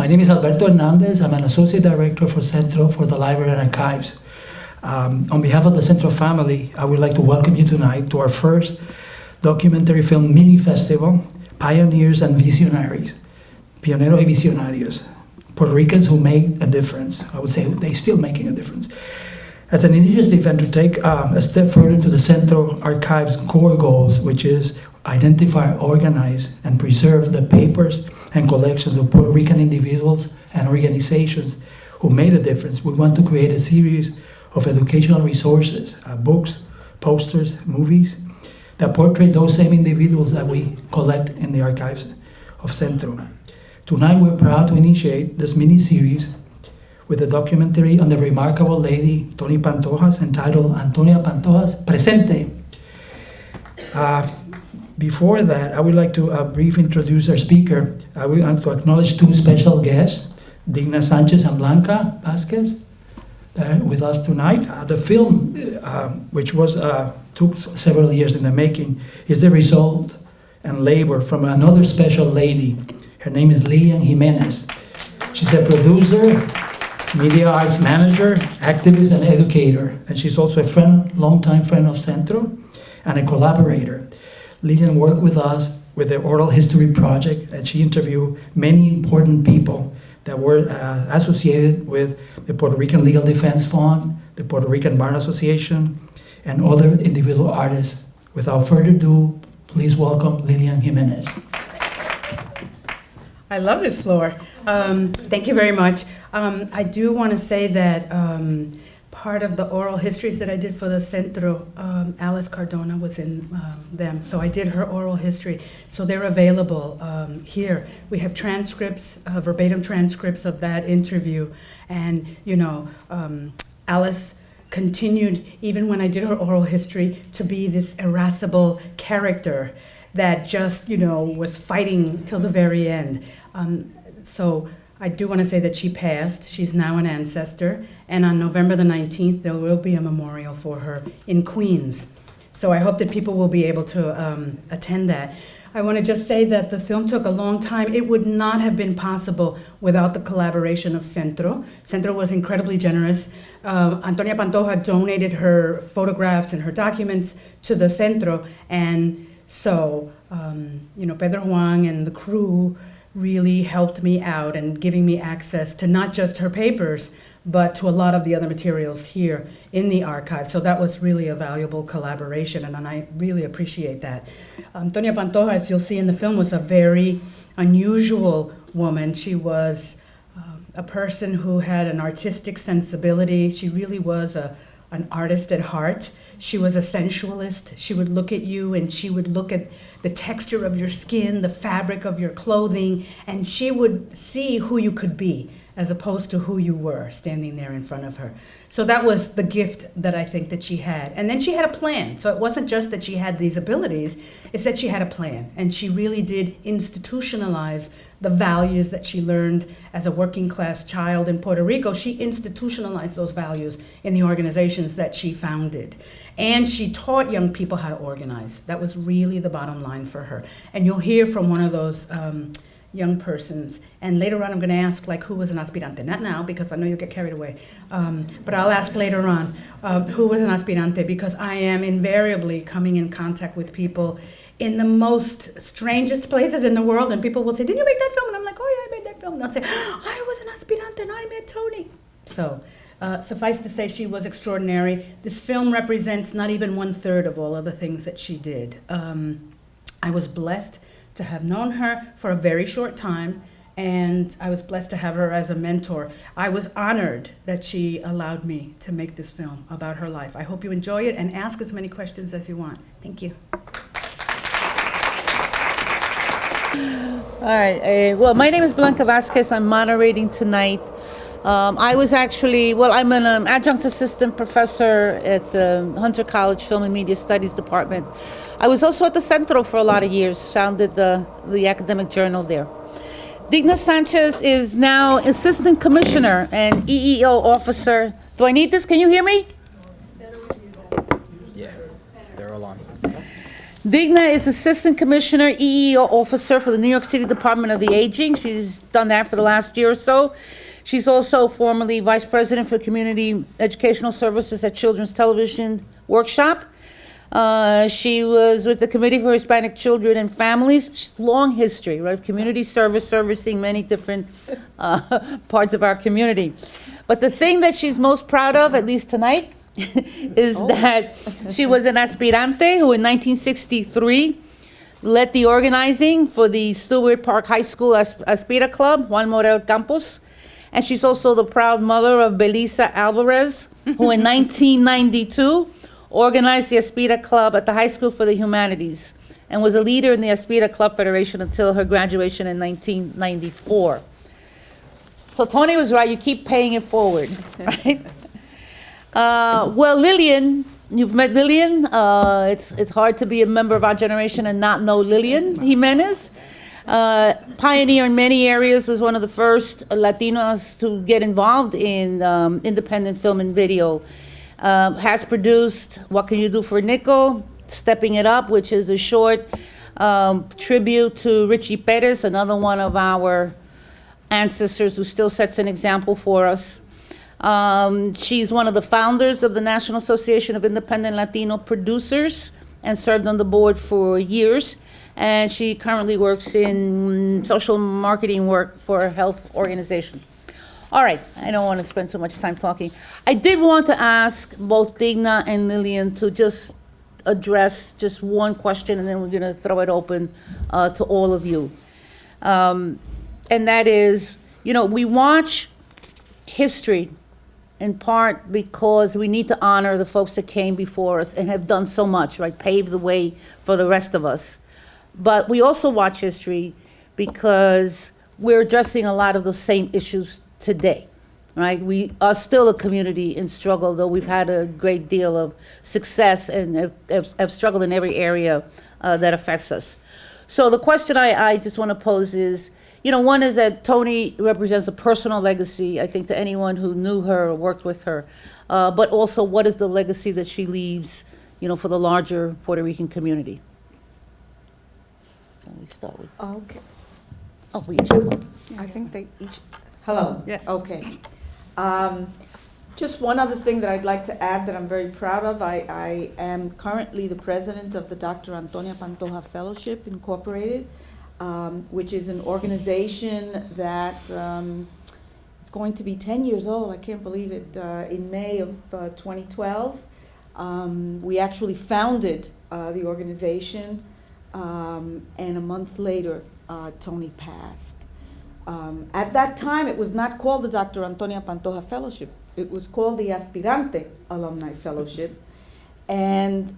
My name is Alberto Hernandez. I'm an Associate Director for Centro for the Library and Archives. On behalf of the Centro family, I would like to welcome you tonight to our first documentary film mini festival, Pioneers and Visionarios. Pioneros y Visionarios. Puerto Ricans who made a difference. I would say they're still making a difference. As an initiative and to take a step further into the Centro Archives' core goals, which is identify, organize, and preserve the papers and collections of Puerto Rican individuals and organizations who made a difference, we want to create a series of educational resources, books, posters, movies, that portray those same individuals that we collect in the archives of Centro. Tonight, we're proud to initiate this mini-series with a documentary on the remarkable lady, Antonia Pantoja, entitled Antonia Pantoja Presente. Before that, I would like to briefly introduce our speaker. I would like to acknowledge two special guests, Digna Sanchez and Blanca Vasquez, that are with us tonight. The film, which was took several years in the making, is the result and labor from another special lady. Her name is Lilian Jimenez. She's a producer, media arts manager, activist, and educator. And she's also a friend, longtime friend of Centro, and a collaborator. Lilian worked with us with the Oral History Project, and she interviewed many important people that were associated with the Puerto Rican Legal Defense Fund, the Puerto Rican Bar Association, and other individual artists. Without further ado, please welcome Lilian Jimenez. I love this floor. Thank you very much. I do want to say that part of the oral histories that I did for the Centro, Alice Cardona was in them. So I did her oral history. So they're available here. We have transcripts, verbatim transcripts of that interview. And, you know, Alice continued, even when I did her oral history, to be this irascible character that just, you know, was fighting till the very end. So I do want to say that she passed. She's now an ancestor. And on November the 19th, there will be a memorial for her in Queens. So I hope that people will be able to attend that. I want to just say that the film took a long time. It would not have been possible without the collaboration of Centro. Centro was incredibly generous. Antonia Pantoja donated her photographs and her documents to the Centro. And so, you know, Pedro Juan and the crew really helped me out and giving me access to not just her papers, but to a lot of the other materials here in the archive. So that was really a valuable collaboration, and I really appreciate that. Antonia Pantoja, as you'll see in the film, was a very unusual woman. She was a person who had an artistic sensibility. She really was an artist at heart. She was a sensualist. She would look at you and she would look at the texture of your skin, the fabric of your clothing, and she would see who you could be as opposed to who you were standing there in front of her. So that was the gift that I think that she had. And then she had a plan. So it wasn't just that she had these abilities, it's that she had a plan. And she really did institutionalize the values that she learned as a working class child in Puerto Rico. She institutionalized those values in the organizations that she founded. And she taught young people how to organize. That was really the bottom line for her. And you'll hear from one of those young persons. And later on, I'm going to ask, like, who was an aspirante? Not now, because I know you'll get carried away. But I'll ask later on who was an aspirante, because I am invariably coming in contact with people in the most strangest places in the world. And people will say, didn't you make that film? And I'm like, oh, yeah, I made that film. And they'll say, I was an aspirante and I met Tony. So suffice to say, she was extraordinary. This film represents not even 1/3 of all of the things that she did. I was blessed to have known her for a very short time, and I was blessed to have her as a mentor. I was honored that she allowed me to make this film about her life. I hope you enjoy it and ask as many questions as you want. Thank you. All right. Well, my name is Blanca Vasquez. I'm moderating tonight. I was actually, well, I'm an adjunct assistant professor at the Hunter College Film and Media Studies Department. I was also at the Centro for a lot of years, founded the academic journal there. Digna Sanchez is now assistant commissioner and EEO officer. Do I need this? Can you hear me? Yeah, they're all on. Digna is Assistant Commissioner, EEO Officer for the New York City Department of the Aging. She's done that for the last year or so. She's also formerly Vice President for Community Educational Services at Children's Television Workshop. She was with the Committee for Hispanic Children and Families. She's long history, right? Community service, servicing many different parts of our community. But the thing that she's most proud of, at least tonight, is that she was an aspirante who in 1963 led the organizing for the Stewart Park High School Aspira Club, Juan Morel Campos. And she's also the proud mother of Belisa Alvarez, who in 1992 organized the Aspira Club at the High School for the Humanities and was a leader in the Aspira Club Federation until her graduation in 1994. So Tony was right, you keep paying it forward, right? Well, Lilian, you've met Lilian. It's hard to be a member of our generation and not know Lilian Jimenez. Pioneer in many areas, was one of the first Latinos to get involved in independent film and video. Has produced What Can You Do for a Nickel, Stepping It Up, which is a short tribute to Richie Perez, another one of our ancestors who still sets an example for us. She's one of the founders of the National Association of Independent Latino Producers and served on the board for years. And she currently works in social marketing work for a health organization. All right, I don't want to spend too much time talking. I did want to ask both Digna and Lilian to just address just one question, and then we're going to throw it open to all of you. And that is, you know, we watch history in part because we need to honor the folks that came before us and have done so much, right? Paved the way for the rest of us. But we also watch history because we're addressing a lot of those same issues today, right? We are still a community in struggle, though we've had a great deal of success and have struggled in every area that affects us. So the question I just want to pose is, you know, one is that Toni represents a personal legacy, I think, to anyone who knew her or worked with her, but also what is the legacy that she leaves, you know, for the larger Puerto Rican community? Can we start with? Okay. Oh, we each have one. I think they each, hello? Yes. Okay. Just one other thing that I'd like to add that I'm very proud of. I am currently the president of the Dr. Antonia Pantoja Fellowship Incorporated, which is an organization that is going to be 10 years old. I can't believe it. In May of 2012, we actually founded the organization, and a month later, Toni passed. At that time, it was not called the Dr. Antonia Pantoja Fellowship. It was called the Aspirante Alumni Fellowship. And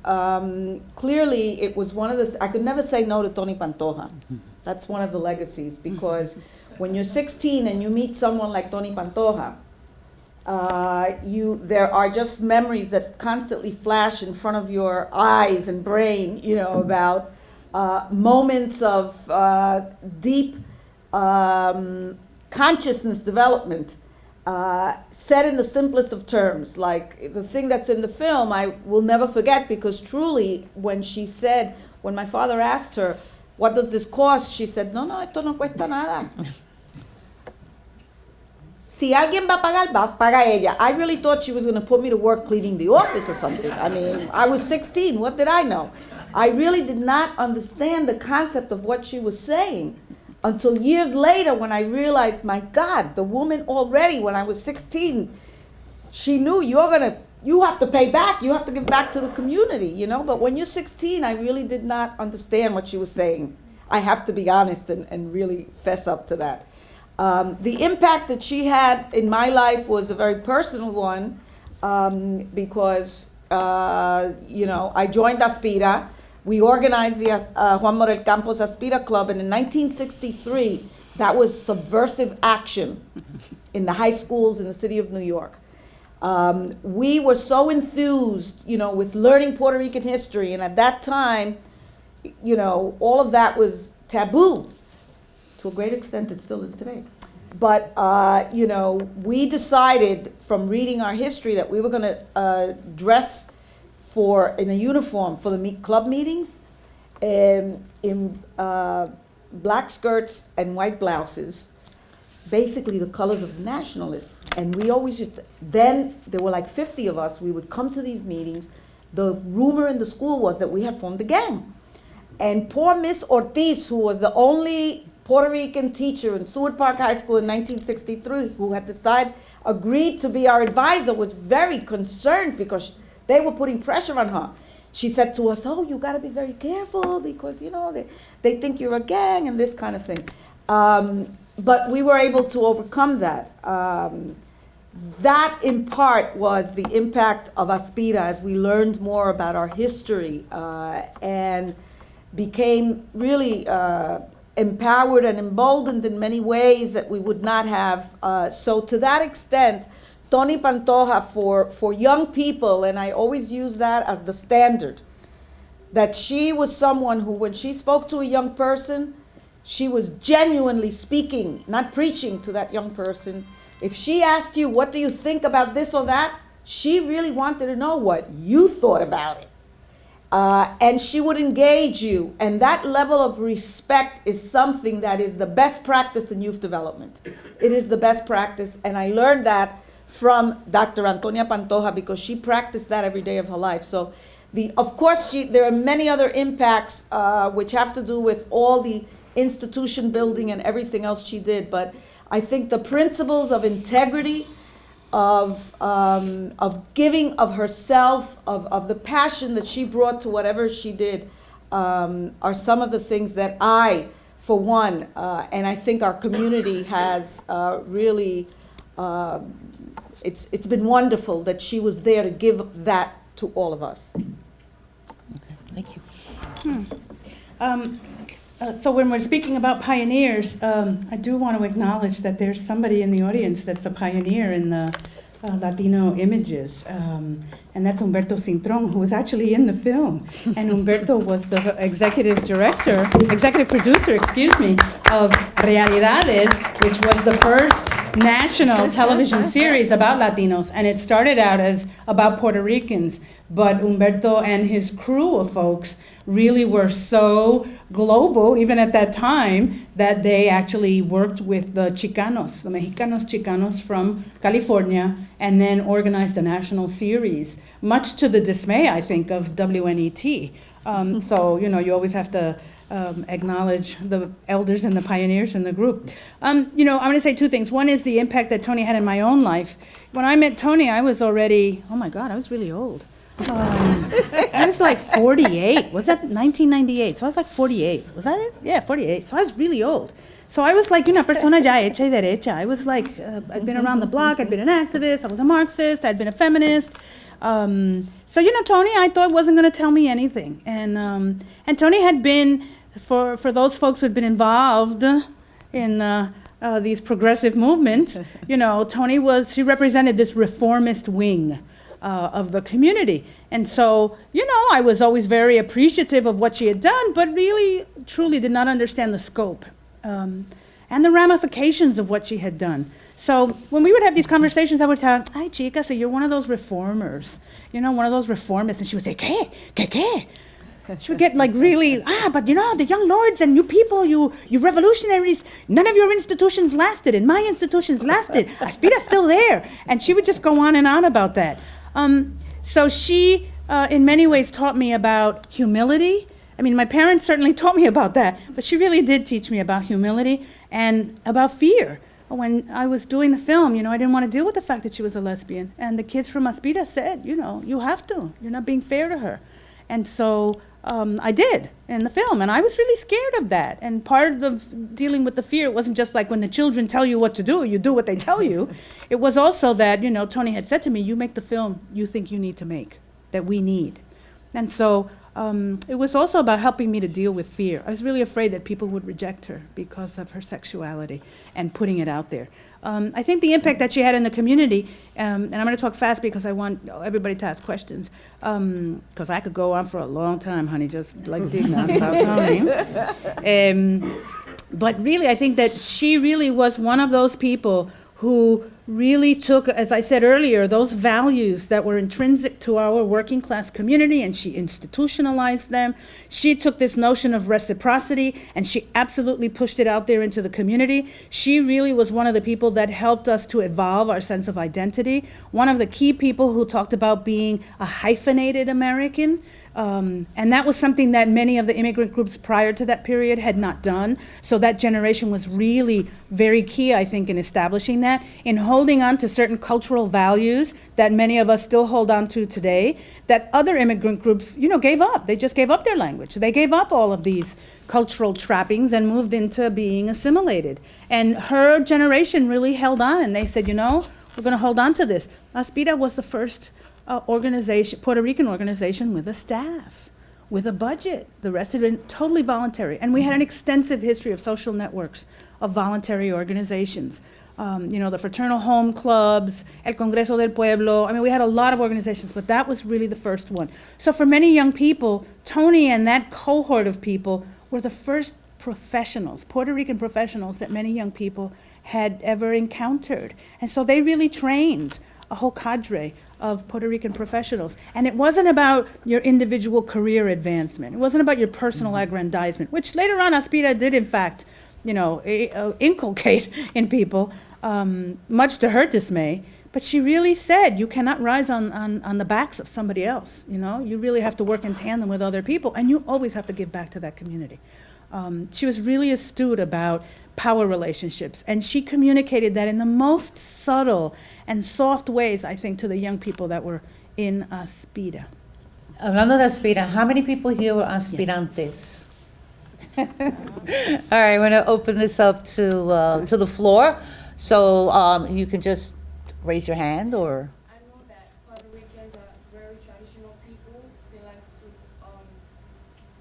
clearly, it was one of the, I could never say no to Toni Pantoja. That's one of the legacies, because when you're 16 and you meet someone like Toni Pantoja, there are just memories that constantly flash in front of your eyes and brain, you know, about moments of deep consciousness development, said in the simplest of terms. Like the thing that's in the film, I will never forget, because truly, when she said, when my father asked her, what does this cost? She said, no, esto no cuesta nada. Si alguien va a pagar, va a pagar ella. I really thought she was going to put me to work cleaning the office or something. I mean, I was 16. What did I know? I really did not understand the concept of what she was saying until years later, when I realized, my God, the woman already, when I was 16, she knew you have to pay back. You have to give back to the community, you know? But when you're 16, I really did not understand what she was saying. I have to be honest and really fess up to that. The impact that she had in my life was a very personal one, because, you know, I joined Aspira. We organized the Juan Morel Campos Aspira Club, and in 1963, that was subversive action in the high schools in the city of New York. We were so enthused, you know, with learning Puerto Rican history, and at that time, you know, all of that was taboo. To a great extent, it still is today. But, you know, we decided from reading our history that we were going to dress in a uniform for the club meetings, in black skirts and white blouses, basically the colors of the nationalists. And we always used to, then there were like 50 of us, we would come to these meetings. The rumor in the school was that we had formed a gang. And poor Miss Ortiz, who was the only Puerto Rican teacher in Seward Park High School in 1963, who had agreed to be our advisor, was very concerned because they were putting pressure on her. She said to us, oh, you gotta be very careful because, you know, they think you're a gang and this kind of thing. But we were able to overcome that. That, in part, was the impact of Aspira as we learned more about our history and became really empowered and emboldened in many ways that we would not have. So to that extent, Tony Pantoja, for young people, and I always use that as the standard, that she was someone who, when she spoke to a young person, she was genuinely speaking, not preaching to that young person. If she asked you, what do you think about this or that? She really wanted to know what you thought about it. And she would engage you. And that level of respect is something that is the best practice in youth development. It is the best practice. And I learned that from Dr. Antonia Pantoja because she practiced that every day of her life. So, of course, there are many other impacts which have to do with all the institution building and everything else she did, but I think the principles of integrity, of giving of herself, of the passion that she brought to whatever she did, are some of the things that I, for one, and I think our community has really, it's been wonderful that she was there to give that to all of us. Okay, thank you. So when we're speaking about pioneers, I do want to acknowledge that there's somebody in the audience that's a pioneer in the Latino images, and that's Humberto Cintrón, who was actually in the film. And Humberto was the executive producer, of Realidades, which was the first national television series about Latinos, and it started out as about Puerto Ricans, but Humberto and his crew of folks really were so global, even at that time, that they actually worked with the Chicanos, the Mexicanos Chicanos from California, and then organized a national series, much to the dismay, I think, of WNET. So, you know, you always have to acknowledge the elders and the pioneers in the group. You know, I'm going to say two things. One is the impact that Tony had in my own life. When I met Tony, I was already, oh my God, I was really old. I was like 48. Was that 1998? So I was like 48. Was that it? Yeah, 48. So I was really old. So I was like una persona ya hecha y derecha. I was like, I'd been around the block. I'd been an activist. I was a Marxist. I'd been a feminist. So, you know, Tony, I thought wasn't going to tell me anything. And Tony had been, for those folks who had been involved in these progressive movements, you know, she represented this reformist wing of the community. And so, you know, I was always very appreciative of what she had done, but really, truly did not understand the scope and the ramifications of what she had done. So when we would have these conversations, I would tell her, ay, chica, so you're one of those reformers, you know, one of those reformists. And she would say, ¿Qué? She would get like really, but you know, the young lords and you people, you revolutionaries, none of your institutions lasted, and my institutions lasted. Aspira's still there. And she would just go on and on about that. So she, in many ways, taught me about humility. I mean, my parents certainly taught me about that, but she really did teach me about humility and about fear. When I was doing the film, you know, I didn't want to deal with the fact that she was a lesbian. And the kids from Aspira said, you know, you have to. You're not being fair to her. And so I did in the film, and I was really scared of that. And part of dealing with the fear, it wasn't just like when the children tell you what to do, you do what they tell you. It was also that, you know, Tony had said to me, you make the film you think you need to make, that we need. And so it was also about helping me to deal with fear. I was really afraid that people would reject her because of her sexuality and putting it out there. I think the impact that she had in the community, and I'm going to talk fast because I want everybody to ask questions, because I could go on for a long time, honey, just like Digna about Tony. But really, I think that she really was one of those people who really took, as I said earlier, those values that were intrinsic to our working class community, and she institutionalized them. She took this notion of reciprocity and she absolutely pushed it out there into the community. She really was one of the people that helped us to evolve our sense of identity. One of the key people who talked about being a hyphenated American. And that was something that many of the immigrant groups prior to that period had not done. So that generation was really very key, I think, in establishing that, in holding on to certain cultural values that many of us still hold on to today, that other immigrant groups, gave up. They just gave up their language. They gave up all of these cultural trappings and moved into being assimilated. And her generation really held on, and they said, we're going to hold on to this. Aspira was the first organization, Puerto Rican organization with a staff, with a budget. The rest had been totally voluntary. And we had an extensive history of social networks of voluntary organizations. The fraternal home clubs, El Congreso del Pueblo. I mean, we had a lot of organizations, but that was really the first one. So for many young people, Tony and that cohort of people were the first professionals, Puerto Rican professionals that many young people had ever encountered. And so they really trained a whole cadre of Puerto Rican professionals. And it wasn't about your individual career advancement. It wasn't about your personal aggrandizement, which later on Aspira did, in fact, inculcate in people, much to her dismay. But she really said, you cannot rise on the backs of somebody else. You really have to work in tandem with other people, and you always have to give back to that community. She was really astute about power relationships, and she communicated that in the most subtle and soft ways, I think, to the young people that were in Aspira. Hablando de Aspira, how many people here were aspirantes? All right, we're going to open this up to the floor. So you can just raise your hand or... I know that Puerto Ricans are very traditional people. They like to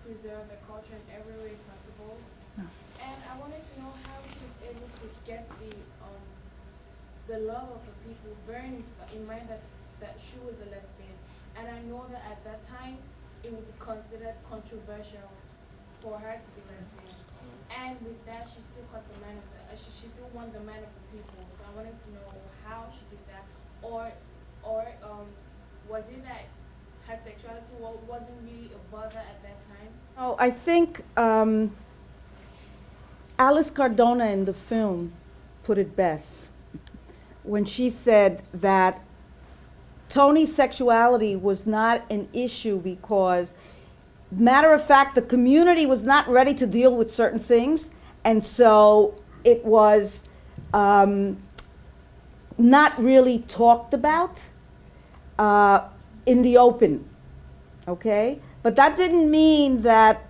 preserve their culture in every way possible. And I wanted to know how she was able to get the love of the people, bearing in mind that she was a lesbian. And I know that at that time, it would be considered controversial for her to be lesbian. And with that, she still got the man of the, she still won the man of the people. So I wanted to know how she did that, or was it that her sexuality wasn't really a bother at that time? Oh, I think Alice Cardona in the film put it best when she said that Tony's sexuality was not an issue because, matter of fact, the community was not ready to deal with certain things, and so it was not really talked about in the open, okay? But that didn't mean that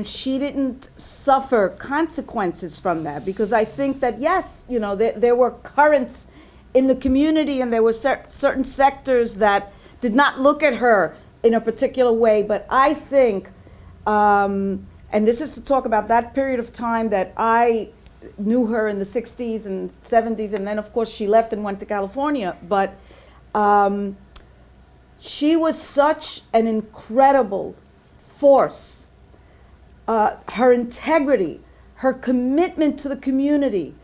she didn't suffer consequences from that, because I think that, yes, there were currents in the community and there were certain sectors that did not look at her in a particular way. But I think, and this is to talk about that period of time that I knew her in the 60s and 70s, and then of course she left and went to California, but she was such an incredible force. Her integrity, her commitment to the community,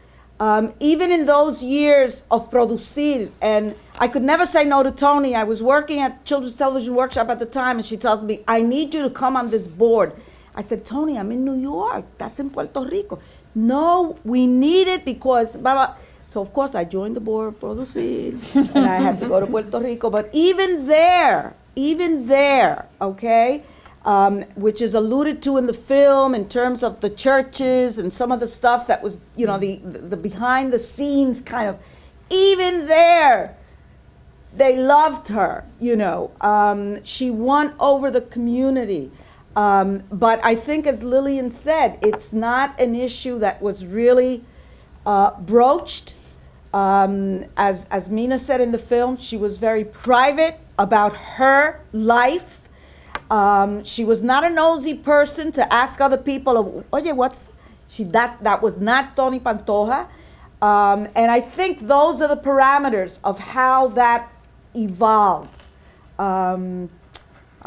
even in those years of producir, and I could never say no to Tony. I was working at Children's Television Workshop at the time, and she tells me, I need you to come on this board. I said, Tony, I'm in New York. That's in Puerto Rico. No, we need it because blah, blah. So, of course, I joined the board of Producir, and I had to go to Puerto Rico. But even there, okay, which is alluded to in the film in terms of the churches and some of the stuff that was, the behind the scenes kind of, even there, they loved her, She won over the community. But I think, as Lilian said, it's not an issue that was really broached. As Mina said in the film, she was very private about her life. She was not a nosy person to ask other people, oye, that was not Tony Pantoja. And I think those are the parameters of how that evolved. I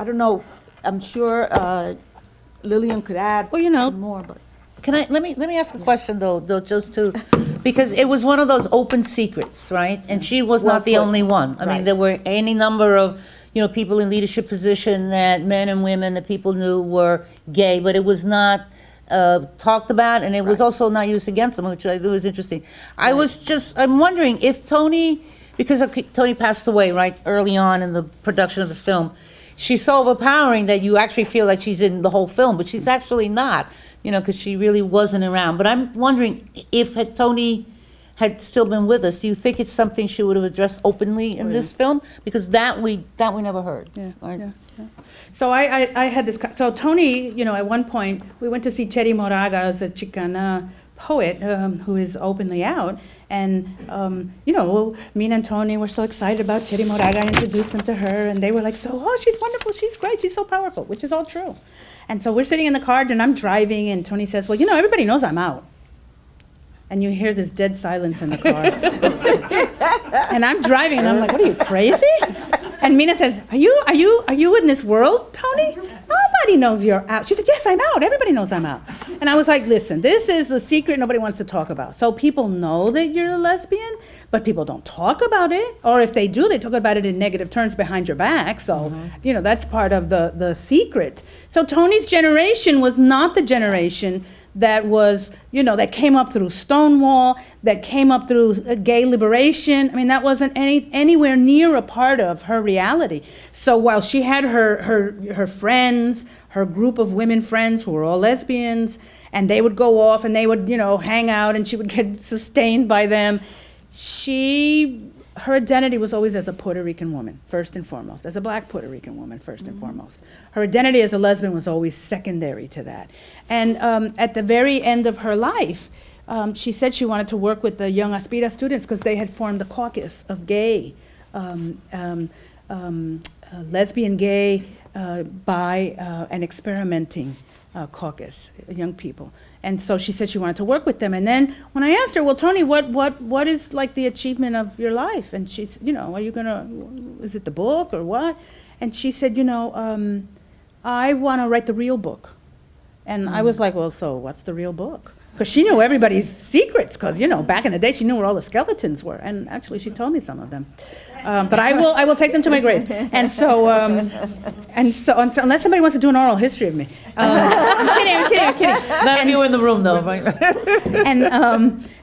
don't know, I'm sure Lilian could add some more, but. Let me ask a question though, just to Because it was one of those open secrets, right? And she was Well not the put. only one. I mean, Right. there were any number of, people in leadership position that men and women that people knew were gay, but it was not talked about, and it was also not used against them, which I thought was interesting. I'm wondering if Tony, because Tony passed away, right, early on in the production of the film, she's so overpowering that you actually feel like she's in the whole film, but she's actually not, because she really wasn't around. But I'm wondering if Tony had still been with us, do you think it's something she would have addressed openly in this film? Because that we never heard. Yeah, right? yeah. So I had this, so Tony, at one point, we went to see Cheri Moraga, as a Chicana poet who is openly out. And, me and Antonia were so excited about Cheri Moraga. I introduced them to her, and they were like, she's wonderful, she's great, she's so powerful, which is all true. And so we're sitting in the car, and I'm driving, and Tony says, well, everybody knows I'm out. And you hear this dead silence in the car. And I'm driving, and I'm like, what are you, crazy? And Mina says, are you in this world, Tony? Nobody knows you're out. She said, yes, I'm out. Everybody knows I'm out. And I was like, listen, this is the secret nobody wants to talk about. So people know that you're a lesbian, but people don't talk about it. Or if they do, they talk about it in negative terms behind your back. So, that's part of the secret. So Tony's generation was not the generation that was, that came up through Stonewall, that came up through gay liberation. I mean, that wasn't anywhere near a part of her reality. So while she had her friends, her group of women friends who were all lesbians, and they would go off and they would, hang out, and she would get sustained by them, her identity was always as a Puerto Rican woman, first and foremost, as a black Puerto Rican woman, first and foremost. Her identity as a lesbian was always secondary to that. And at the very end of her life, she said she wanted to work with the young Aspira students because they had formed a caucus of gay, lesbian, gay, bi, and experimenting caucus, young people. And so she said she wanted to work with them. And then when I asked her, well, Tony, what is like the achievement of your life? And she's, are you is it the book or what? And she said, I want to write the real book. And I was like, well, so what's the real book? Because she knew everybody's secrets, because, back in the day, she knew where all the skeletons were. And actually, she told me some of them. But I will take them to my grave. And so unless somebody wants to do an oral history of me. I'm kidding. None of you were in the room, though, right?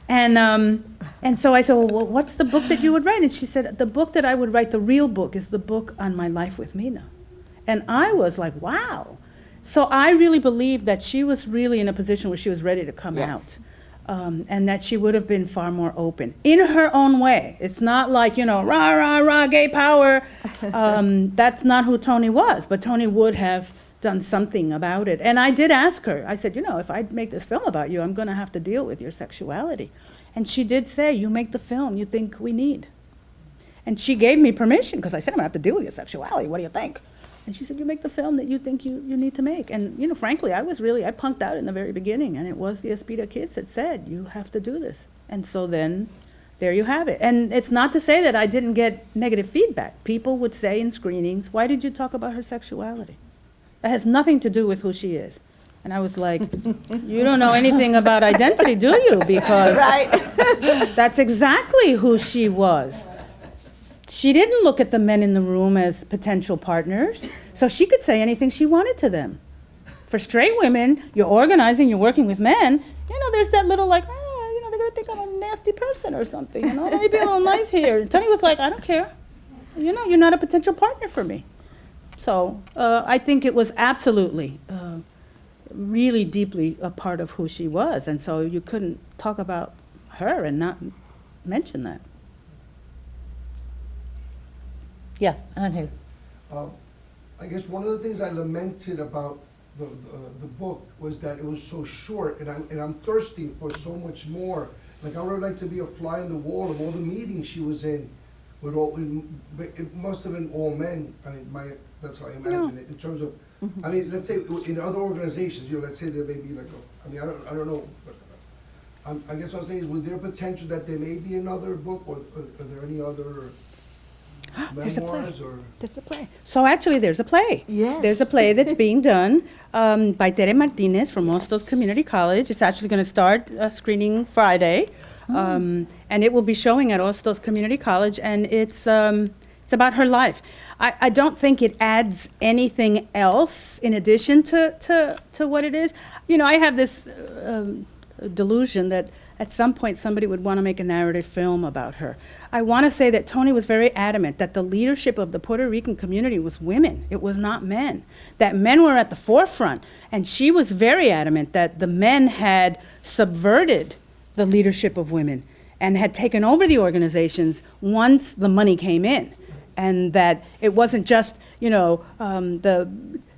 And so I said, well, what's the book that you would write? And she said, the book that I would write, the real book, is the book on my life with Mina. And I was like, wow. So I really believe that she was really in a position where she was ready to come out. And that she would have been far more open in her own way. It's not like, rah, rah, rah, gay power. That's not who Tony was, but Tony would have done something about it. And I did ask her, I said, if I make this film about you, I'm going to have to deal with your sexuality. And she did say, you make the film you think we need. And she gave me permission, because I said, I'm going to have to deal with your sexuality. What do you think? And she said, you make the film that you think you need to make. And, frankly, I punked out in the very beginning. And it was the Aspira kids that said, you have to do this. And so then, there you have it. And it's not to say that I didn't get negative feedback. People would say in screenings, why did you talk about her sexuality? That has nothing to do with who she is. And I was like, you don't know anything about identity, do you? Because that's exactly who she was. She didn't look at the men in the room as potential partners, so she could say anything she wanted to them. For straight women, you're organizing, you're working with men, there's that little like, they're gonna think I'm a nasty person or something, let me be a little nice here. And Tony was like, I don't care. You're not a potential partner for me. So I think it was absolutely, really deeply a part of who she was, and so you couldn't talk about her and not mention that. Yeah, Angel. I guess one of the things I lamented about the book was that it was so short, and I'm thirsting for so much more. Like, I would like to be a fly in the wall of all the meetings she was in. It must have been all men. I mean, that's how I imagine it. In terms of, I mean, let's say in other organizations, let's say there may be like, I don't know. But I guess what I'm saying is, was there a potential that there may be another book, or are there any other There's a play. memoirs or? There's a play. So actually, there's a play. Yes. There's a play that's being done by Tere Martinez from Mostos Community College. It's actually going to start screening Friday. And it will be showing at Ostos Community College, and it's about her life. I don't think it adds anything else in addition to what it is. You know, I have this delusion that at some point somebody would want to make a narrative film about her. I want to say that Toni was very adamant that the leadership of the Puerto Rican community was women. It was not men. That men were at the forefront. And she was very adamant that the men had subverted the leadership of women and had taken over the organizations once the money came in. And that it wasn't just, you know, the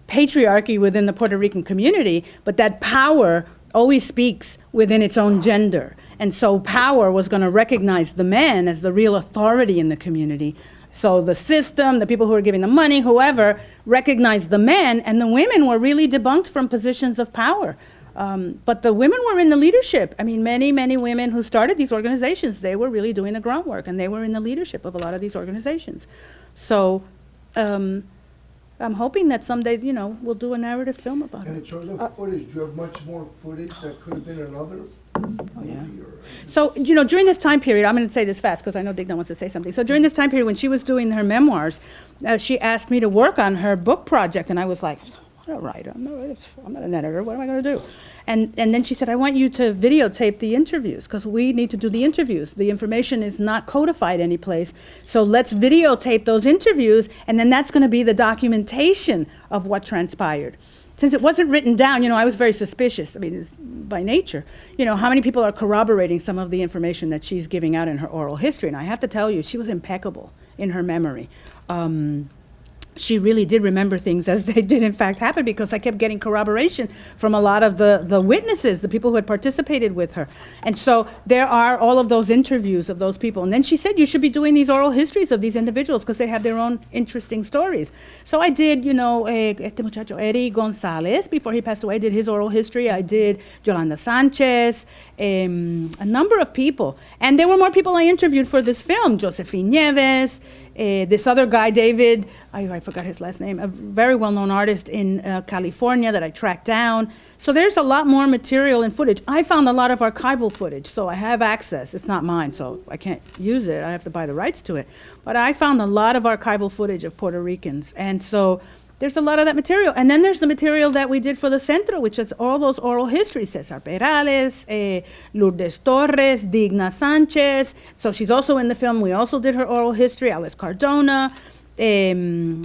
patriarchy within the Puerto Rican community, but that power always speaks within its own gender. And so power was going to recognize the men as the real authority in the community. So the system, the people who were giving the money, whoever, recognized the men, and the women were really debunked from positions of power. But the women were in the leadership. I mean, many, many women who started these organizations, they were really doing the groundwork, and they were in the leadership of a lot of these organizations. So I'm hoping that someday, you know, we'll do a narrative film about And it. in terms of footage, do you have much more footage that could have been another movie? Or So, you know, during this time period, I'm going to say this fast because I know Digna wants to say something. So during this time period when she was doing her memoirs, she asked me to work on her book project, and I was like, I'm not a writer, I'm not an editor, what am I going to do? And then she said, I want you to videotape the interviews because we need to do the interviews. The information is not codified anyplace, so let's videotape those interviews, and then that's going to be the documentation of what transpired. Since it wasn't written down, you know, I was very suspicious, I mean, it's by nature. You know, how many people are corroborating some of the information that she's giving out in her oral history? And I have to tell you, she was impeccable in her memory. She really did remember things as they did in fact happen, because I kept getting corroboration from a lot of the witnesses, the people who had participated with her. And so there are all of those interviews of those people. And then she said, you should be doing these oral histories of these individuals because they have their own interesting stories. So I did, you know, este muchacho, Eddie Gonzalez, before he passed away, I did his oral history. I did Yolanda Sanchez, a number of people. And there were more people I interviewed for this film, Josephine Nieves, this other guy, David, I forgot his last name, a very well-known artist in California that I tracked down. So there's a lot more material and footage. I found a lot of archival footage, so I have access. It's not mine, so I can't use it. I have to buy the rights to it. But I found a lot of archival footage of Puerto Ricans. And so there's a lot of that material. And then there's the material that we did for the Centro, which is all those oral histories, Cesar Perales, Lourdes Torres, Digna Sanchez. So she's also in the film. We also did her oral history, Alice Cardona, ay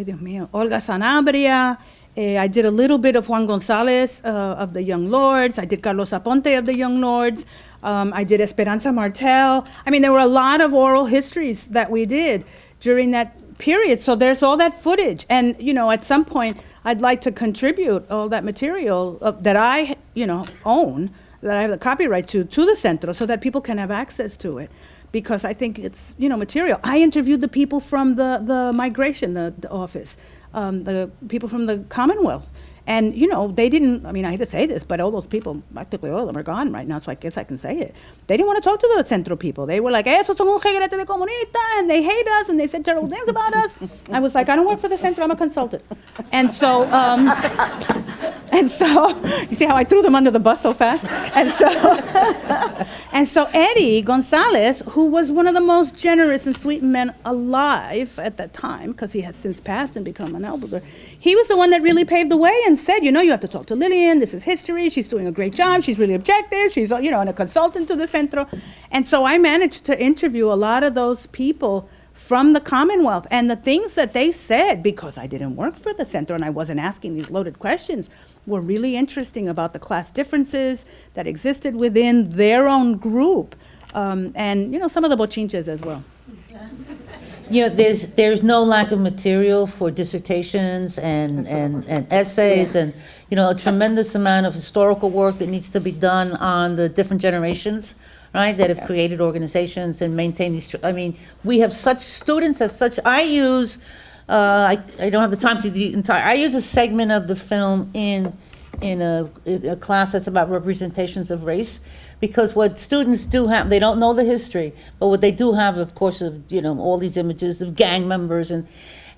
Dios mío, Olga Sanabria. I did a little bit of Juan Gonzalez of the Young Lords. I did Carlos Aponte of the Young Lords. I did Esperanza Martel. I mean, there were a lot of oral histories that we did during that period. So there's all that footage. And, you know, at some point, I'd like to contribute all that material that I, you know, own, that I have the copyright to the Centro, so that people can have access to it. Because I think it's, you know, material. I interviewed the people from the migration, the office, the people from the Commonwealth. And, you know, they didn't, I mean, I hate to say this, but all those people, practically all of them are gone right now, so I guess I can say it. They didn't want to talk to the Centro people. They were like, esos son un reguerete de comunista, and they hate us, and they said terrible things about us. I was like, I don't work for the Centro, I'm a consultant. And so, you see how I threw them under the bus so fast? And so Eddie Gonzalez, who was one of the most generous and sweet men alive at that time, because he has since passed and become an elder, he was the one that really paved the way and said, you know, you have to talk to Lilian, this is history, she's doing a great job, she's really objective, she's, you know, and a consultant to the Centro. And so I managed to interview a lot of those people from the Commonwealth, and the things that they said, because I didn't work for the Centro and I wasn't asking these loaded questions, were really interesting about the class differences that existed within their own group, and, you know, some of the bochinches as well. You know, there's no lack of material for dissertations and essays, and, you know, a tremendous amount of historical work that needs to be done on the different generations, right, that have created organizations and maintained these. I mean, we have such students have such. I use. I don't have the time to do the entire. I use a segment of the film in a class that's about representations of race. Because what students do have, they don't know the history, but what they do have, of course, of, you know, all these images of gang members, and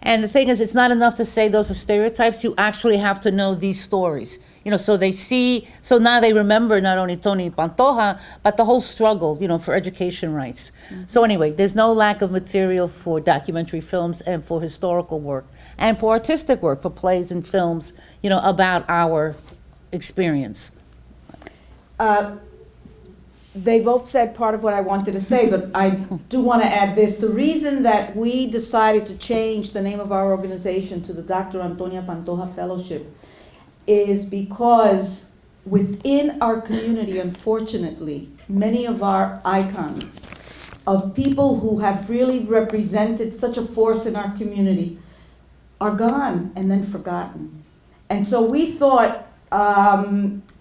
the thing is, it's not enough to say those are stereotypes. You actually have to know these stories. You so they see, so now they remember not only Tony Pantoja, but the whole struggle, for education rights. So anyway, there's no lack of material for documentary films and for historical work and for artistic work, for plays and films, about our experience. They both said part of what I wanted to say, but I do want to add this. The reason that we decided to change the name of our organization to the Dr. Antonia Pantoja Fellowship is because within our community, unfortunately, many of our icons of people who have really represented such a force in our community are gone and then forgotten. And so we thought,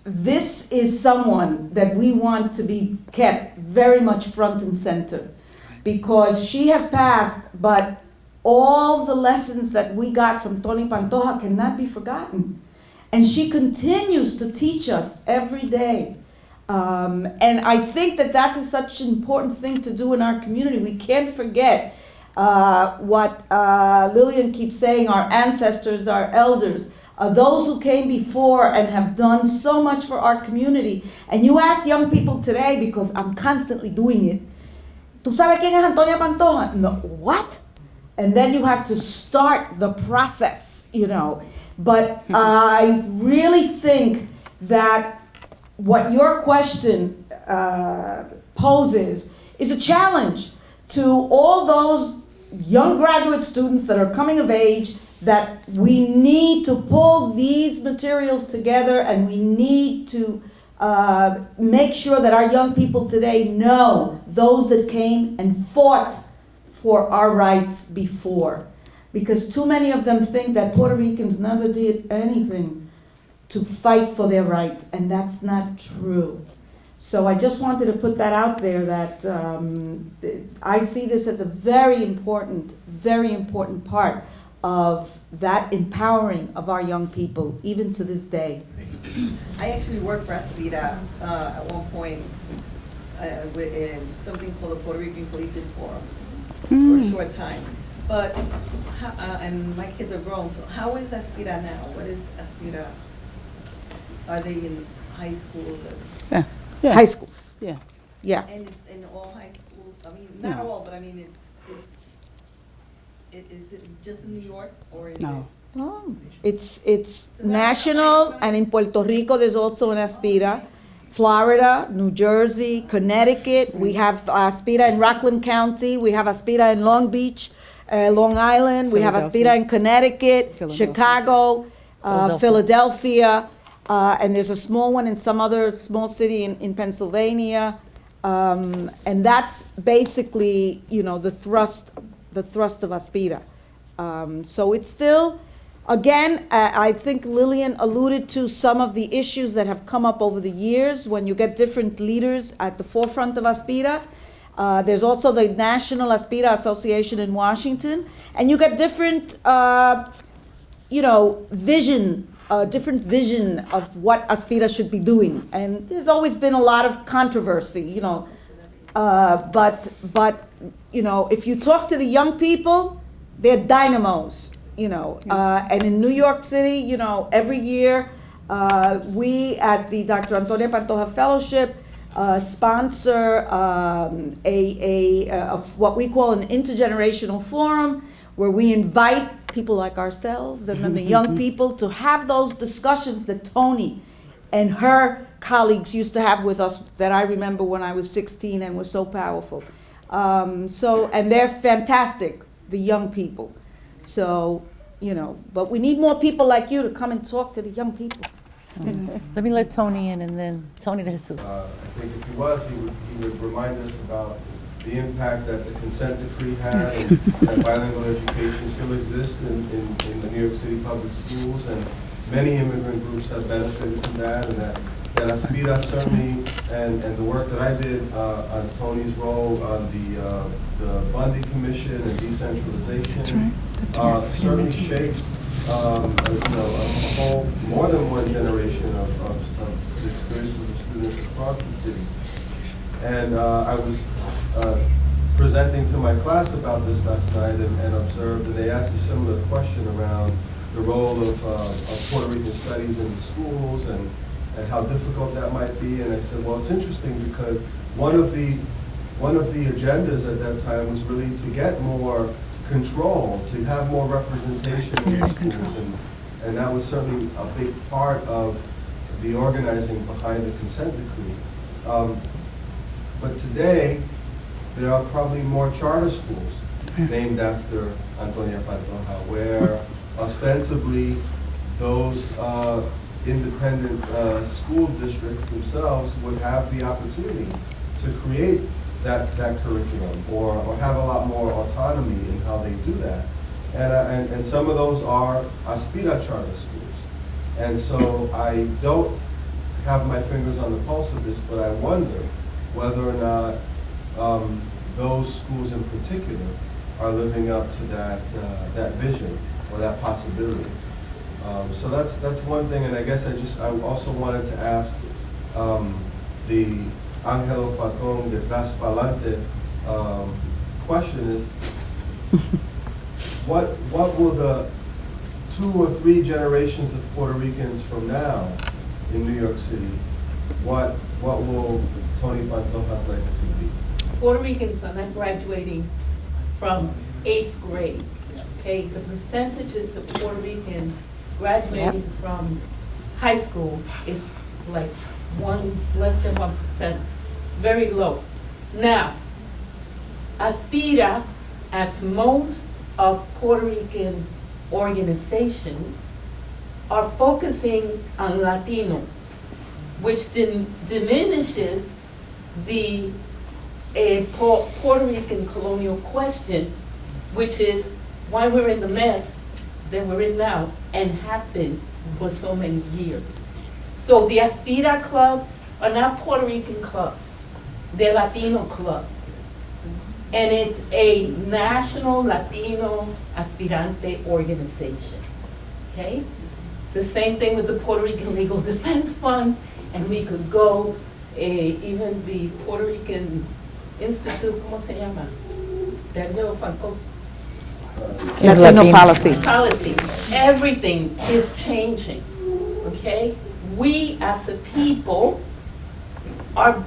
this is someone that we want to be kept very much front and center because she has passed, but all the lessons that we got from Tony Pantoja cannot be forgotten. And she continues to teach us every day. And I think that that's such an important thing to do in our community. We can't forget what Lilian keeps saying, our ancestors, our elders, those who came before and have done so much for our community. And you ask young people today, because I'm constantly doing it, ¿Tú sabes quién es Antonia Pantoja? No, what? And then you have to start the process, But I really think that what your question poses is a challenge to all those young graduate students that are coming of age, that we need to pull these materials together and we need to make sure that our young people today know those that came and fought for our rights before. Because too many of them think that Puerto Ricans never did anything to fight for their rights, and that's not true. So I just wanted to put that out there, that I see this as a very important part of that empowering of our young people, even to this day. I actually worked for Aspira at one point in something called the Puerto Rican Collegiate Forum for a short time. But, and my kids are grown, so how is Aspira now? What is Aspira? Are they in high schools? Yeah. High schools. Yeah. Yeah. And it's in all high schools? I mean, not all, but I mean, is it just in New York or is No. Oh, it's national, and in Puerto Rico there's also an Aspira. Florida, New Jersey, Connecticut. We have Aspira in Rockland County. We have Aspira in Long Beach, Long Island. We have Aspira in Connecticut, Chicago, Philadelphia. And there's a small one in some other small city in Pennsylvania. And that's basically, the thrust of Aspira. So it's still, again, I think Lilian alluded to some of the issues that have come up over the years when you get different leaders at the forefront of Aspira. There's also the National Aspira Association in Washington. And you get different, different vision of what Aspira should be doing. And there's always been a lot of controversy, but if you talk to the young people, they're dynamos, and in New York City, every year, we at the Dr. Antonia Pantoja Fellowship sponsor what we call an intergenerational forum, where we invite people like ourselves and then the young people to have those discussions that Tony and her colleagues used to have with us, that I remember when I was 16 and was so powerful. And they're fantastic, the young people. So, but we need more people like you to come and talk to the young people. Let me let Tony in, and then Tony the Jesus. I think if he was, he would remind us about the impact that the consent decree had, and that bilingual education still exists in the New York City public schools, and many immigrant groups have benefited from that, and that Aspira certainly, and the work that I did on Tony's role on the Bundy Commission and decentralization certainly shaped a whole, more than one generation of the experiences of students across the city. And I was presenting to my class about this last night and observed, and they asked a similar question around the role of Puerto Rican studies in the schools and how difficult that might be. And I said, well, it's interesting because one of the agendas at that time was really to get more control, to have more representation in the schools. And that was certainly a big part of the organizing behind the consent decree. But today, there are probably more charter schools named after Antonia Pantoja, where ostensibly those independent school districts themselves would have the opportunity to create that curriculum or have a lot more autonomy in how they do that. And some of those are Aspira charter schools. And so I don't have my fingers on the pulse of this, but I wonder whether or not those schools in particular are living up to that vision or that possibility. So that's one thing, and I guess I also wanted to ask the Angelo Falcón de Tras Palante question is, what will the 2 or 3 generations of Puerto Ricans from now in New York City, what will Tony Pantoja's legacy be? Puerto Ricans are not graduating from 8th grade, okay? The percentages of Puerto Ricans graduating from high school is like less than 1%, very low. Now, Aspira, as most of Puerto Rican organizations, are focusing on Latino, which diminishes the Puerto Rican colonial question, which is why we're in the mess that we're in now and have been for so many years. So the Aspira clubs are not Puerto Rican clubs, they're Latino clubs. And it's a national Latino aspirante organization, okay? The same thing with the Puerto Rican Legal Defense Fund, and we could go, even the Puerto Rican Institute, ¿cómo se llama? That little Falcón. Latino policy. Policy. Everything is changing, okay? We as a people are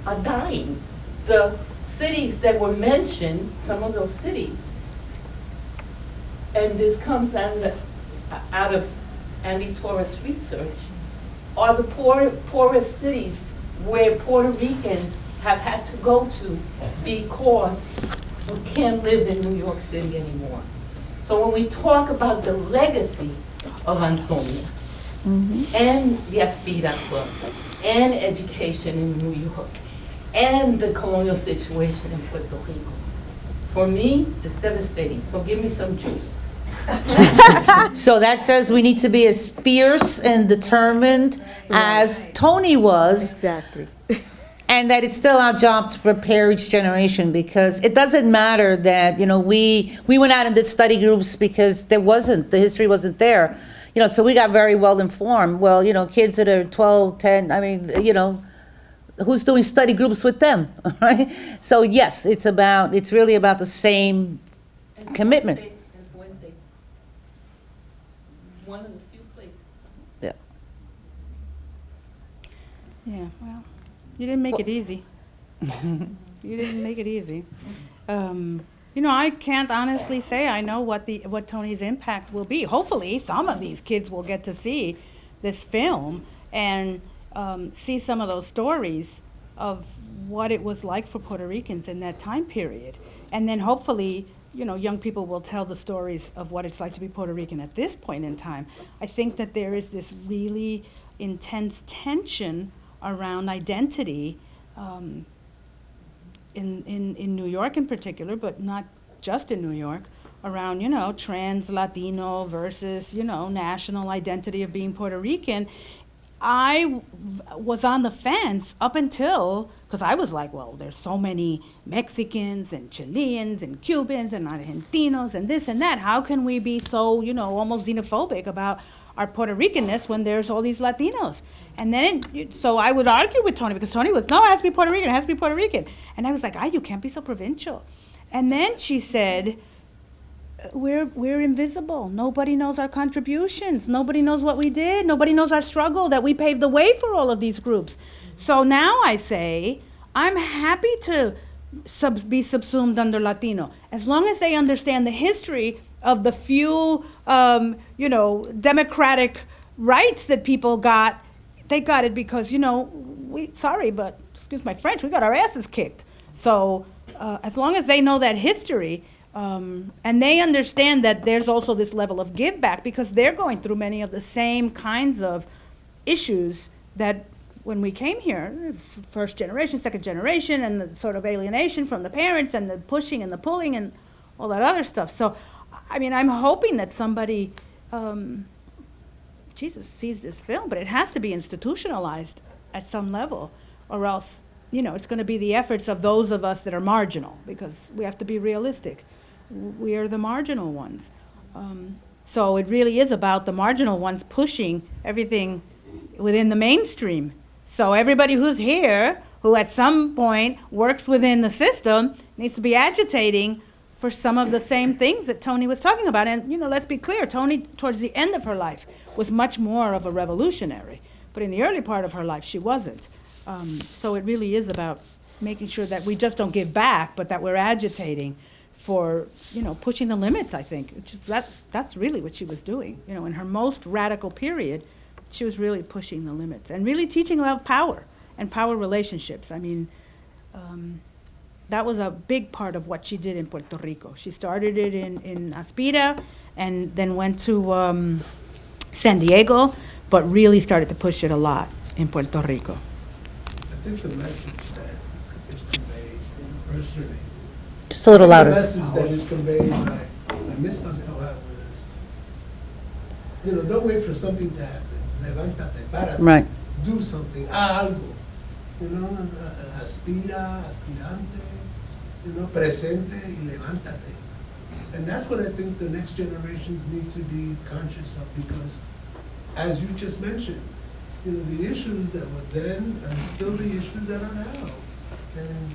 dying. The cities that were mentioned, some of those cities, and this comes out of Andy Torres' research, are the poorest cities where Puerto Ricans have had to go to because we can't live in New York City anymore. So when we talk about the legacy of Antonia and the Aspira Club and education in New York and the colonial situation in Puerto Rico, for me, it's devastating. So give me some juice. So that says we need to be as fierce and determined as Tony was. Exactly. And that it's still our job to prepare each generation, because it doesn't matter that, we went out and did study groups because the history wasn't there. So we got very well informed. Well, kids that are 12, 10, who's doing study groups with them, right? So yes, it's really about the same commitment. One of the few places. Yeah. Yeah, well, you didn't make it easy. You didn't make it easy. I can't honestly say I know what Tony's impact will be. Hopefully, some of these kids will get to see this film and see some of those stories of what it was like for Puerto Ricans in that time period. And then hopefully, young people will tell the stories of what it's like to be Puerto Rican at this point in time. I think that there is this really intense tension around identity in New York in particular, but not just in New York, around, trans Latino versus, national identity of being Puerto Rican. I was on the fence up until, because I was like, well, there's so many Mexicans and Chileans and Cubans and Argentinos and this and that. How can we be so, almost xenophobic about our Puerto Ricanness when there's all these Latinos? And then, so I would argue with Tony, because Tony was, no, it has to be Puerto Rican, it has to be Puerto Rican. And I was like, you can't be so provincial. And then she said, we're invisible. Nobody knows our contributions. Nobody knows what we did. Nobody knows our struggle, that we paved the way for all of these groups. So now I say, I'm happy to be subsumed under Latino, as long as they understand the history of the few, democratic rights that people got. They got it because, sorry, but excuse my French, we got our asses kicked. So as long as they know that history, and they understand that there's also this level of give back, because they're going through many of the same kinds of issues that when we came here, first generation, second generation, and the sort of alienation from the parents and the pushing and the pulling and all that other stuff. So, I mean, I'm hoping that somebody, sees this film, but it has to be institutionalized at some level, or else, it's going to be the efforts of those of us that are marginal, because we have to be realistic. We are the marginal ones. So it really is about the marginal ones pushing everything within the mainstream. So everybody who's here, who at some point works within the system, needs to be agitating for some of the same things that Toni was talking about. And, let's be clear, Toni, towards the end of her life, was much more of a revolutionary. But in the early part of her life, she wasn't. So it really is about making sure that we just don't give back, but that we're agitating for, pushing the limits, I think. Which is that's really what she was doing. In her most radical period, she was really pushing the limits and really teaching about power and power relationships. I mean, that was a big part of what she did in Puerto Rico. She started it in Aspira and then went to San Diego, but really started to push it a lot in Puerto Rico. I think the message that is conveyed personally, Just a little louder. the message that is conveyed by Ms. Pantoja was, don't wait for something to happen. Levántate, párate, Right. do something, algo. Aspira, aspirante, presente y levántate. And that's what I think the next generations need to be conscious of, because, as you just mentioned, the issues that were then are still the issues that are now. And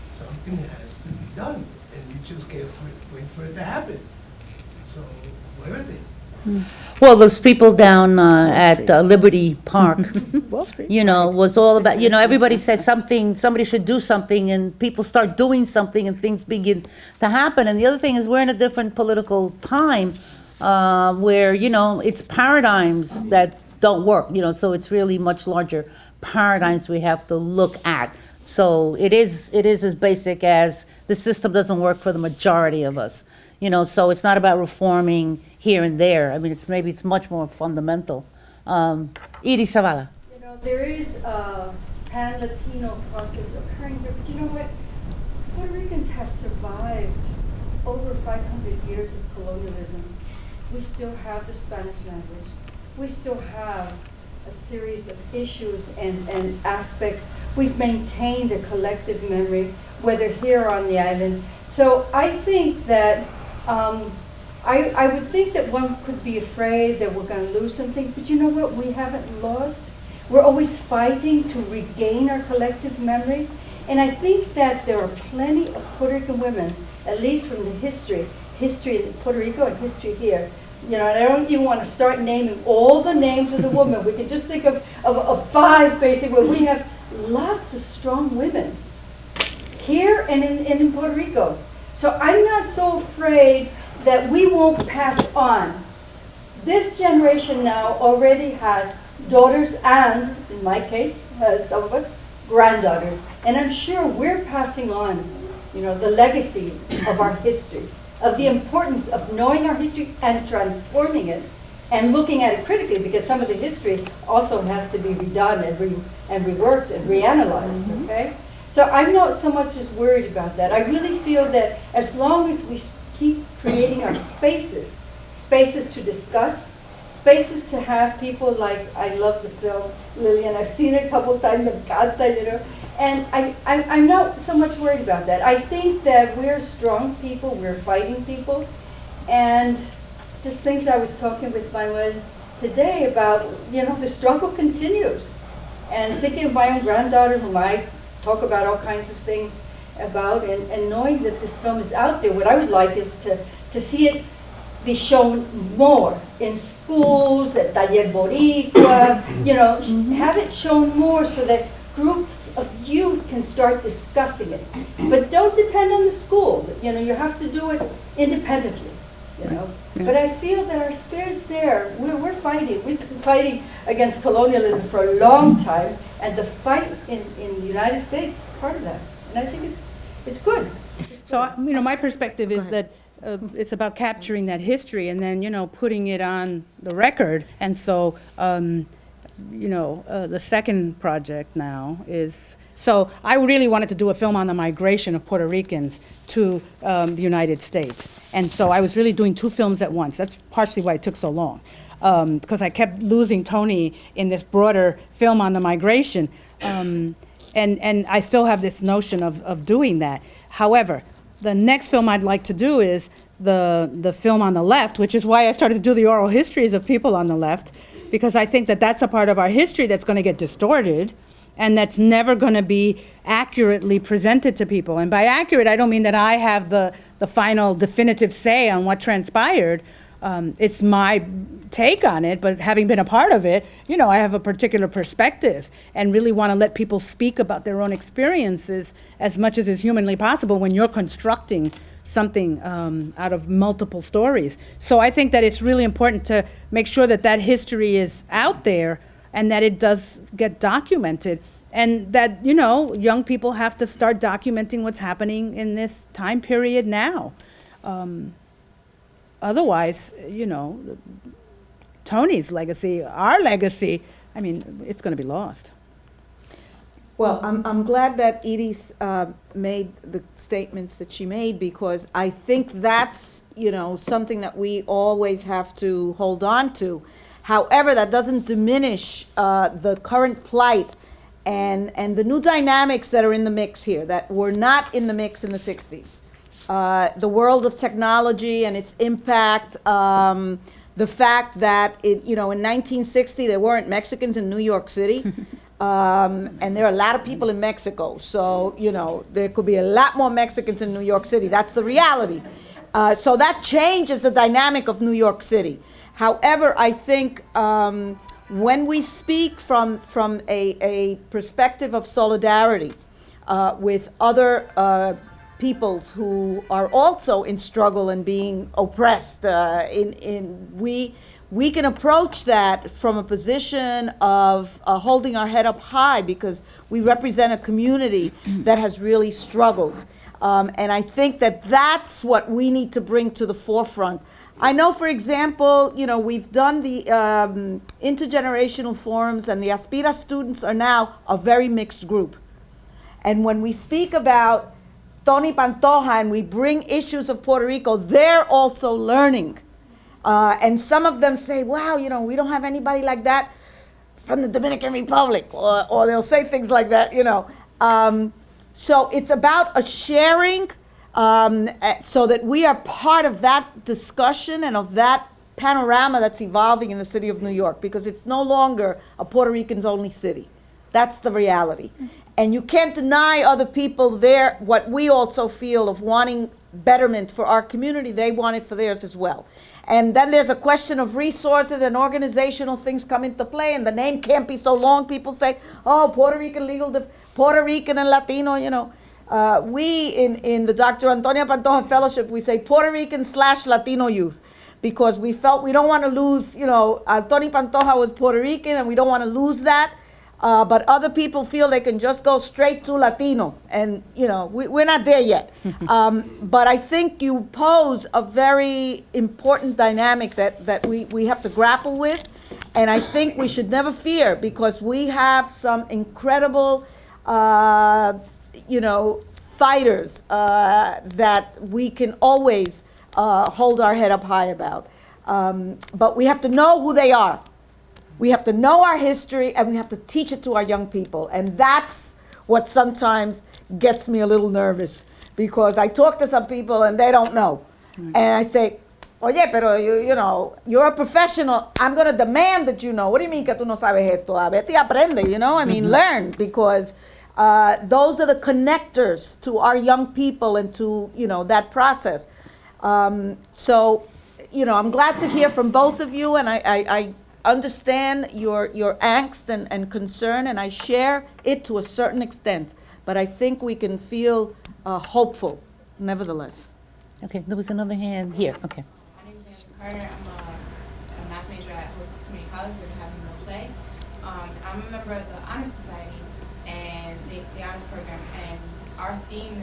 something has to be done, and you just can't wait for it to happen. So, muévete. Well, those people down at Liberty Park, Wall Street. was all about, everybody says somebody should do something, and people start doing something, and things begin to happen. And the other thing is, we're in a different political time where, it's paradigms that don't work, so it's really much larger paradigms we have to look at. So it is as basic as the system doesn't work for the majority of us, so it's not about reforming here and there. I mean, it's much more fundamental. Iris Zavala. There is a pan-Latino process occurring here, but you know what? Puerto Ricans have survived over 500 years of colonialism. We still have the Spanish language. We still have a series of issues and aspects. We've maintained a collective memory, whether here or on the island. So I think that I would think that one could be afraid that we're going to lose some things, but you know what? We haven't lost. We're always fighting to regain our collective memory. And I think that there are plenty of Puerto Rican women, at least from the history in Puerto Rico and history here. And I don't even want to start naming all the names of the women. We could just think of 5 basically, where we have lots of strong women here and in Puerto Rico. So I'm not so afraid that we won't pass on. This generation now already has daughters and, in my case, some of us, granddaughters. And I'm sure we're passing on, the legacy of our history, of the importance of knowing our history and transforming it and looking at it critically, because some of the history also has to be redone and reworked and reanalyzed, okay? So I'm not so much as worried about that. I really feel that as long as we keep creating our spaces to discuss, spaces to have people like, I love the film, Lilian, I've seen it a couple times, me encanta, and I'm not so much worried about that. I think that we're strong people, we're fighting people, and just things I was talking with Manuel today about, the struggle continues. And thinking of my own granddaughter, whom I talk about all kinds of things, about, and knowing that this film is out there, what I would like is to see it be shown more in schools, at Taller Boricua, have it shown more so that groups of youth can start discussing it. But don't depend on the school. You have to do it independently. But I feel that our spirit's there. We're fighting. We've been fighting against colonialism for a long time, and the fight in the United States is part of that. And I think it's good. So, my perspective is that it's about capturing that history and then, putting it on the record. And so, the second project now is, so I really wanted to do a film on the migration of Puerto Ricans to the United States. And so I was really doing two films at once. That's partially why it took so long, because I kept losing Tony in this broader film on the migration. And I still have this notion of doing that. However, the next film I'd like to do is the film on the left, which is why I started to do the oral histories of people on the left, because I think that that's a part of our history that's going to get distorted and that's never going to be accurately presented to people. And by accurate, I don't mean that I have the final definitive say on what transpired. It's my take on it, but having been a part of it, I have a particular perspective and really want to let people speak about their own experiences as much as is humanly possible when you're constructing something out of multiple stories. So I think that it's really important to make sure that that history is out there and that it does get documented, and that, young people have to start documenting what's happening in this time period now. Otherwise, Tony's legacy, our legacy, it's going to be lost. Well, I'm glad that Edie's made the statements that she made, because I think that's, something that we always have to hold on to. However, that doesn't diminish the current plight and the new dynamics that are in the mix here that were not in the mix in the 60s. The world of technology and its impact, the fact that, in 1960 there weren't Mexicans in New York City. And there are a lot of people in Mexico, so there could be a lot more Mexicans in New York City. That's the reality. So that changes the dynamic of New York City. However, I think when we speak from a perspective of solidarity with other peoples who are also in struggle and being oppressed, we can approach that from a position of holding our head up high, because we represent a community that has really struggled. And I think that that's what we need to bring to the forefront. I know, for example, we've done the intergenerational forums, and the Aspira students are now a very mixed group. And when we speak about Tony Pantoja and we bring issues of Puerto Rico, they're also learning. And some of them say, wow, we don't have anybody like that from the Dominican Republic, or they'll say things like that, So it's about a sharing, so that we are part of that discussion and of that panorama that's evolving in the city of New York, because it's no longer a Puerto Ricans only city. That's the reality. And you can't deny other people what we also feel of wanting betterment for our community. They want it for theirs as well. And then there's a question of resources and organizational things come into play, and the name can't be so long. People say, oh, Puerto Rican Puerto Rican and Latino, we in the Dr. Antonia Pantoja Fellowship, we say Puerto Rican / Latino youth, because we felt we don't want to lose, Antonia Pantoja was Puerto Rican and we don't want to lose that. But other people feel they can just go straight to Latino, and we're not there yet. But I think you pose a very important dynamic that we have to grapple with, and I think we should never fear, because we have some incredible, fighters that we can always hold our head up high about. But we have to know who they are. We have to know our history, and we have to teach it to our young people. And that's what sometimes gets me a little nervous, because I talk to some people and they don't know. And I say, oye, pero you're a professional. I'm going to demand that you know. What do you mean que tú no sabes esto? A ver, te aprende, learn, because Those are the connectors to our young people and to, that process. So, I'm glad to hear from both of you, and I understand your angst and concern, and I share it to a certain extent. But I think we can feel hopeful, nevertheless. Okay, there was another hand here. Okay. My name is Nancy Carter. I'm a math major at Hostess Community College. We're having a play. I'm a member of the Honor Society and the Honors Program, and our theme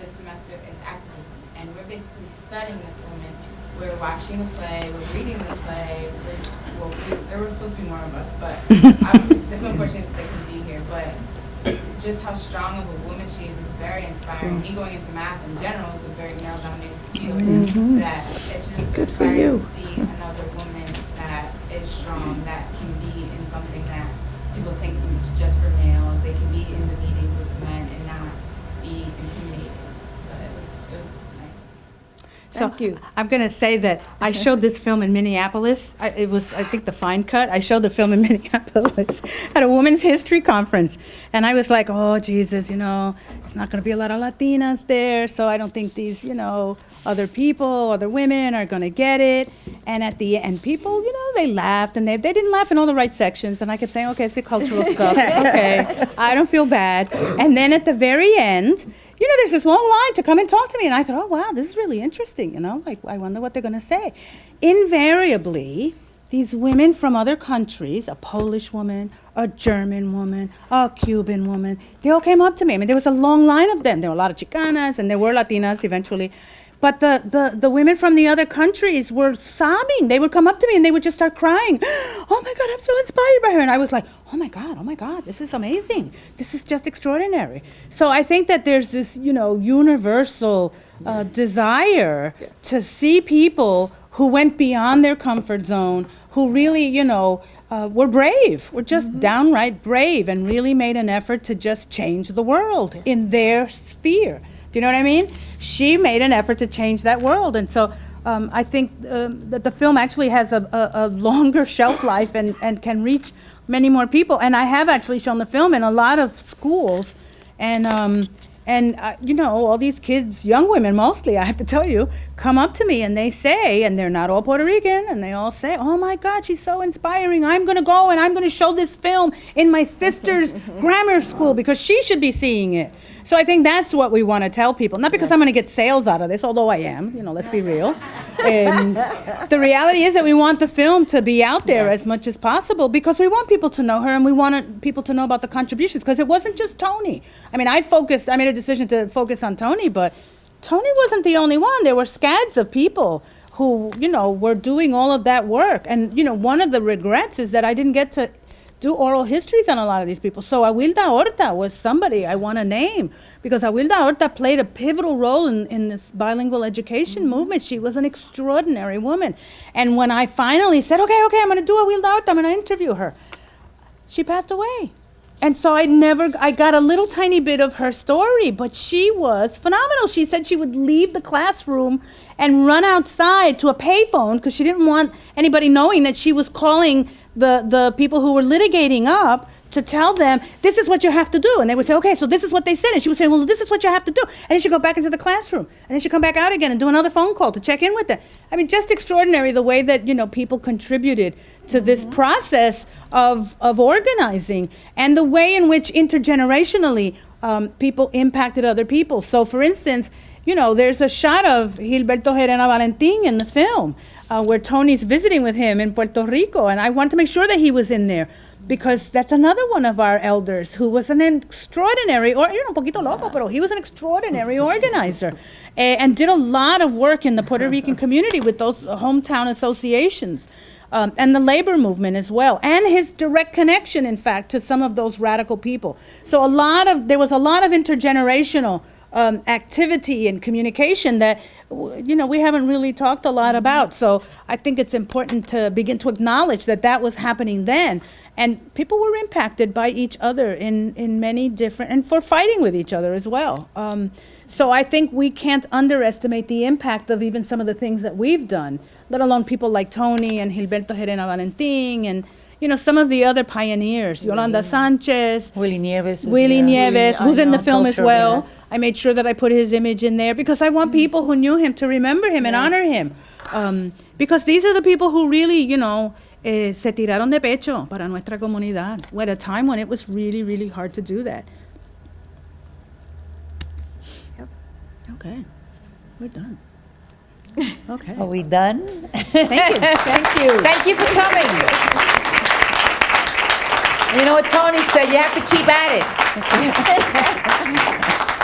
this semester is activism. And we're basically studying this woman. We're watching the play, we're reading the play. There were supposed to be more of us, but it's unfortunate that they couldn't be here. But just how strong of a woman she is very inspiring. Me going into math in general is a very male-dominated field. That it's just inspiring to see another woman that is strong, that can be in something that people think just for males. They can be in the meetings with men and not be intimidated. But it was nice. So Thank you. I'm going to say that I showed this film in Minneapolis. It was, I think, the fine cut. I showed the film in Minneapolis at a women's history conference. And I was like, oh, Jesus, it's not going to be a lot of Latinas there. So I don't think these, other people, other women are going to get it. And at the end, people, they laughed. And they didn't laugh in all the right sections. And I kept saying, okay, it's the cultural stuff. Okay, I don't feel bad. And then at the very end, there's this long line to come and talk to me. And I thought, oh, wow, this is really interesting. I wonder what they're going to say. Invariably, these women from other countries, a Polish woman, a German woman, a Cuban woman, they all came up to me. I mean, there was a long line of them. There were a lot of Chicanas, and there were Latinas eventually. But the women from the other countries were sobbing. They would come up to me and they would just start crying. Oh my God, I'm so inspired by her. And I was like, oh my God, this is amazing. This is just extraordinary. So I think that there's this, universal desire to see people who went beyond their comfort zone, who really, were brave, were just downright brave and really made an effort to just change the world in their sphere. Do you know what I mean? She made an effort to change that world. And so I think that the film actually has a longer shelf life and can reach many more people. And I have actually shown the film in a lot of schools. And all these kids, young women mostly, I have to tell you, come up to me and they say, and they're not all Puerto Rican, and they all say, oh my God, she's so inspiring. I'm going to go and I'm going to show this film in my sister's grammar school because she should be seeing it. So I think that's what we want to tell people. Not because I'm going to get sales out of this, although I am, let's be real. The reality is that we want the film to be out there as much as possible because we want people to know her and we want people to know about the contributions because it wasn't just Toni. I mean, I made a decision to focus on Toni, but Toni wasn't the only one. There were scads of people who, were doing all of that work. And, one of the regrets is that I didn't get to do oral histories on a lot of these people. So Awilda Horta was somebody I want to name because Awilda Horta played a pivotal role in this bilingual education movement. She was an extraordinary woman. And when I finally said, okay, I'm going to do Awilda Horta, I'm going to interview her, she passed away. And so I got a little tiny bit of her story, but she was phenomenal. She said she would leave the classroom and run outside to a payphone because she didn't want anybody knowing that she was calling the people who were litigating up to tell them, this is what you have to do. And they would say, okay, so this is what they said. And she would say, well, this is what you have to do. And then she'd go back into the classroom. And then she'd come back out again and do another phone call to check in with them. I mean, just extraordinary the way that, people contributed to this process of organizing and the way in which intergenerationally people impacted other people. So, for instance, there's a shot of Gilberto Gerena Valentin in the film where Toni's visiting with him in Puerto Rico. And I wanted to make sure that he was in there because that's another one of our elders who was an extraordinary, un poquito loco, pero he was an extraordinary organizer and did a lot of work in the Puerto Rican community with those hometown associations. And the labor movement as well, and his direct connection, in fact, to some of those radical people. So there was a lot of intergenerational activity and communication that, we haven't really talked a lot about. So I think it's important to begin to acknowledge that was happening then. And people were impacted by each other in many different, and for fighting with each other as well. So I think we can't underestimate the impact of even some of the things that we've done, let alone people like Toni and Gilberto Gerena Valentin some of the other pioneers, Yolanda Sanchez, Willie Nieves. Willie Nieves, who's in the film as Culture, well. yes. I made sure that I put his image in there because I want people who knew him to remember him and honor him. Because these are the people who really, se tiraron de pecho para nuestra comunidad at a time when it was really, really hard to do that. Yep. Okay, we're done. Okay. Are we done? Thank you. Thank you. Thank you for coming. You know what Tony said, you have to keep at it.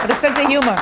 With a sense of humor.